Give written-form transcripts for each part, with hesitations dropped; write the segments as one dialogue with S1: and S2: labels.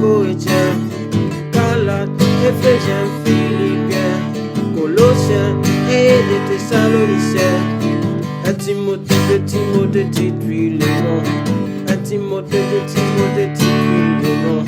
S1: Corétien, Galate, Éphésiens, Philippiens, Colossiens et des Thessaloniciens. Un Timothée de Timothée, Tite, Philémon. Un Timothée de Timothée, Tite, Philémon.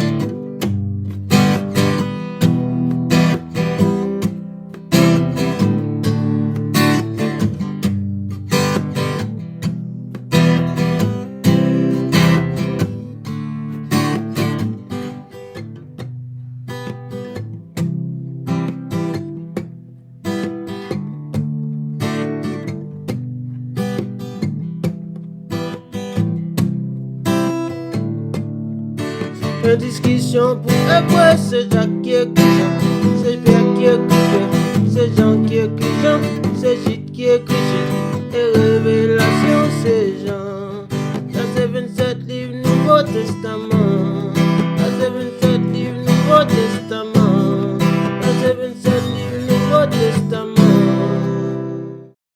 S1: Une discussion pour après, c'est Jacques qui écoute Jean, c'est Pierre qui écoute Pierre, c'est Jean qui écoute Jean, c'est Gilles qui écoute Gilles, et révélation c'est Jean. Dans ces 27 livres, Nouveau Testament.